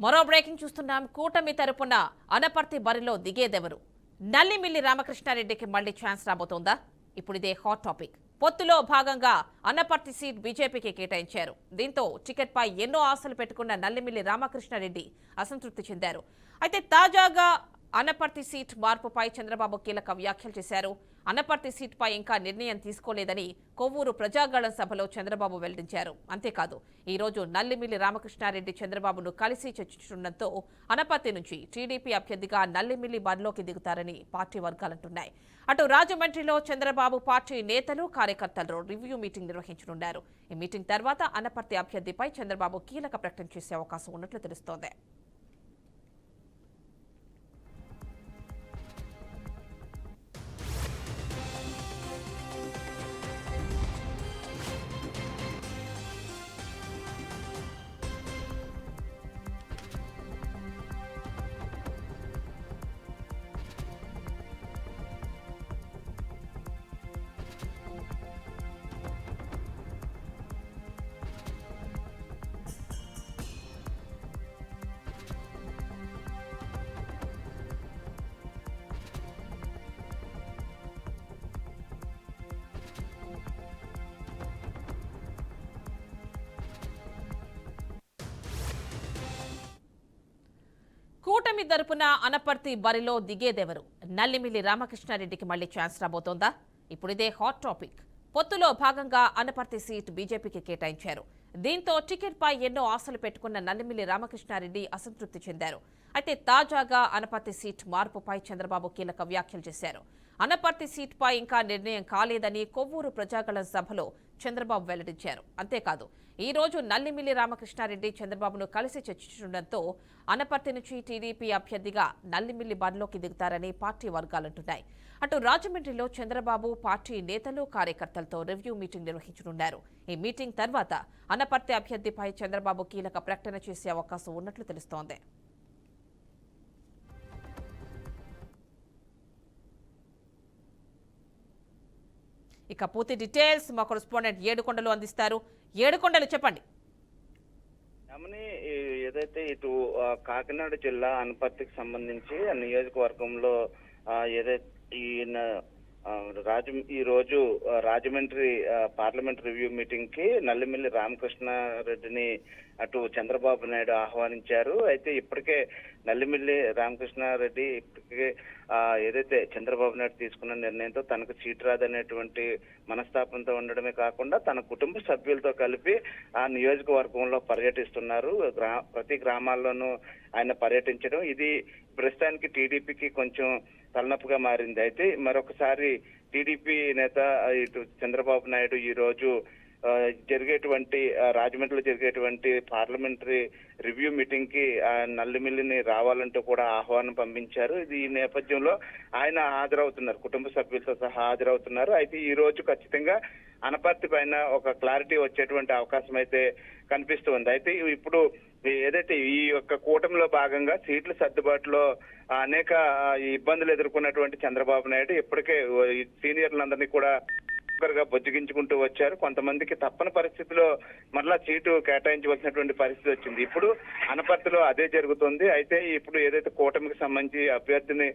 మరో బ్రేకింగ్ చూస్తున్నాం. కూటమి తరపున అనపర్తి బరిలో దిగేదెవరు? నల్లిమిల్లి రామకృష్ణారెడ్డికి మళ్లీ ఛాన్స్ రాబోతోందా? ఇప్పుడు ఇదే హాట్ టాపిక్. పొత్తులో భాగంగా అనపర్తి సీట్ బీజేపీకి కేటాయించారు. దీంతో టికెట్పై ఎన్నో ఆశలు పెట్టుకున్న నల్లిమిల్లి రామకృష్ణారెడ్డి అసంతృప్తి చెందారు. అయితే తాజాగా అనపర్తి సీట్ మార్పుపై చంద్రబాబు కీలక వ్యాఖ్యలు చేశారు. అనపర్తి సీట్పై ఇంకా నిర్ణయం తీసుకోలేదని కొవ్వూరు ప్రజాగళం సభలో చంద్రబాబు వెల్లడించారు. అంతేకాదు ఈ రోజు నల్లిమిల్లి రామకృష్ణారెడ్డి చంద్రబాబును కలిసి చర్చించడంతో అనపర్తి నుంచి టీడీపీ అభ్యర్థిగా నల్లిమిల్లి బరిలోకి దిగుతారని పార్టీ వర్గాలంటున్నాయి. అటు రాజమండ్రిలో చంద్రబాబు పార్టీ నేతలు కార్యకర్తలు రివ్యూ మీటింగ్ నిర్వహించనున్నారు. ఈ మీటింగ్ తర్వాత అనపర్తి అభ్యర్థిపై చంద్రబాబు కీలక ప్రకటన చేసే అవకాశం ఉన్నట్లు తెలుస్తోంది. కూటమి తరపున అనపర్తి బరిలో దిగేదెవరు? నల్లిమిల్లి రామకృష్ణారెడ్డికి మళ్లీ ఛాన్స్ రాబోతోందా? ఇప్పుడు ఇదే హాట్ టాపిక్. పొత్తులో భాగంగా అనపర్తి సీట్ బీజేపీకి కేటాయించారు. దీంతో టికెట్పై ఎన్నో ఆశలు పెట్టుకున్న నల్లిమిల్లి రామకృష్ణారెడ్డి అసంతృప్తి చెందారు. అయితే తాజాగా అనపర్తి సీట్ మార్పుపై చంద్రబాబు కీలక వ్యాఖ్యలు చేశారు. అనపర్తి సీట్పై ఇంకా నిర్ణయం కాలేదని కొవ్వూరు ప్రజాగళం సభలో చంద్రబాబు వెల్లడించారు. అంతేకాదు ఈ రోజు నల్లిమిల్లి రామకృష్ణారెడ్డి చంద్రబాబును కలిసి చర్చించడంతో అనపర్తి నుంచి టీడీపీ అభ్యర్థిగా నల్లిమిల్లి బరిలోకి దిగుతారని పార్టీ వర్గాలంటున్నాయి. అటు రాజమండ్రిలో చంద్రబాబు పార్టీ నేతలు కార్యకర్తలతో రివ్యూ మీటింగ్ నిర్వహించనున్నారు. ఈ మీటింగ్ తర్వాత అనపర్తి అభ్యర్థిపై చంద్రబాబు కీలక ప్రకటన చేసే అవకాశం ఉన్నట్లు తెలుస్తోంది. ఇక పూర్తి డీటెయిల్స్ మా కరెస్పాండెంట్ ఏడుకొండలు అందిస్తారు. ఏడుకొండలు చెప్పండి. ఏదైతే ఇటు కాకినాడ జిల్లా అనపర్తికి సంబంధించి ఆ నియోజకవర్గంలో ఏదైతే ఈ రోజు రాజమండ్రి పార్లమెంట్ రివ్యూ మీటింగ్ కి నల్లిమిల్లి రామకృష్ణారెడ్డిని అటు చంద్రబాబు నాయుడు ఆహ్వానించారు. అయితే ఇప్పటికే నల్లిమిల్లి రామకృష్ణారెడ్డి ఇప్పటికే ఏదైతే చంద్రబాబు నాయుడు తీసుకున్న నిర్ణయంతో తనకు సీటు రాదనేటువంటి మనస్తాపంతో ఉండడమే కాకుండా తన కుటుంబ సభ్యులతో కలిపి ఆ నియోజకవర్గంలో పర్యటిస్తున్నారు. ప్రతి గ్రామాల్లోనూ ఆయన పర్యటించడం ఇది ప్రస్తుతానికి టీడీపీకి కొంచెం తలనొప్పిగా మారింది. అయితే మరొకసారి టీడీపీ నేత ఇటు చంద్రబాబు నాయుడు ఈ రోజు రాజమండ్రిలో జరిగేటువంటి పార్లమెంటరీ రివ్యూ మీటింగ్ కి నల్లిమిల్లిని రావాలంటూ కూడా ఆహ్వానం పంపించారు. ఈ నేపథ్యంలో ఆయన హాజరవుతున్నారు, కుటుంబ సభ్యులతో సహా హాజరవుతున్నారు. అయితే ఈ రోజు ఖచ్చితంగా అనపర్తి పైన ఒక క్లారిటీ వచ్చేటువంటి అవకాశం అయితే కనిపిస్తుంది. అయితే ఇప్పుడు ఏదైతే ఈ యొక్క కూటమిలో భాగంగా సీట్ల సర్దుబాటులో అనేక ఇబ్బందులు ఎదుర్కొన్నటువంటి చంద్రబాబు నాయుడు ఇప్పటికే సీనియర్లందరినీ కూడా బొజ్జగించుకుంటూ వచ్చారు. కొంతమందికి తప్పని పరిస్థితిలో మరలా సీటు కేటాయించవలసినటువంటి పరిస్థితి వచ్చింది. ఇప్పుడు అనపర్తిలో అదే జరుగుతుంది. అయితే ఇప్పుడు ఏదైతే కూటమికి సంబంధించి అభ్యర్థిని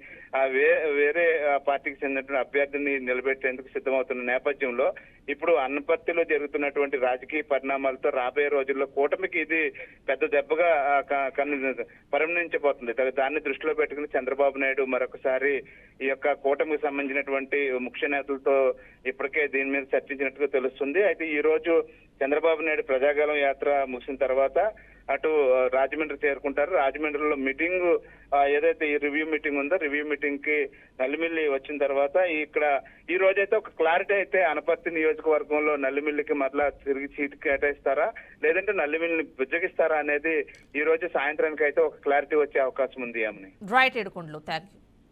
వేరే పార్టీకి చెందినటువంటి అభ్యర్థిని నిలబెట్టేందుకు సిద్ధమవుతున్న నేపథ్యంలో ఇప్పుడు అనపర్తిలో జరుగుతున్నటువంటి రాజకీయ పరిణామాలతో రాబోయే రోజుల్లో కూటమికి ఇది పెద్ద దెబ్బగా పరిగణించబోతుంది. దాన్ని దృష్టిలో పెట్టుకుని చంద్రబాబు నాయుడు మరొకసారి ఈ యొక్క కూటమికి సంబంధించినటువంటి ముఖ్య నేతలతో ఇప్పటికే దీని మీద చర్చించినట్టుగా తెలుస్తుంది. అయితే ఈ రోజు చంద్రబాబు నాయుడు ప్రజాగళం యాత్ర ముగిసిన తర్వాత అటు రాజమండ్రి చేరుకుంటారు. రాజమండ్రిలో మీటింగ్ ఏదైతే ఈ రివ్యూ మీటింగ్ ఉందో రివ్యూ మీటింగ్ కి నల్లిమిల్లి వచ్చిన తర్వాత ఇక్కడ ఈ రోజైతే ఒక క్లారిటీ అయితే అనపర్తి నియోజకవర్గంలో నల్లిమిల్లికి మరలా తిరిగి సీటు కేటాయిస్తారా లేదంటే నల్లిమిల్లిని బుజ్జగిస్తారా అనేది ఈ రోజు సాయంత్రానికి అయితే ఒక క్లారిటీ వచ్చే అవకాశం ఉంది. రైట్ ఏడుకొండలు, థాంక్యూ.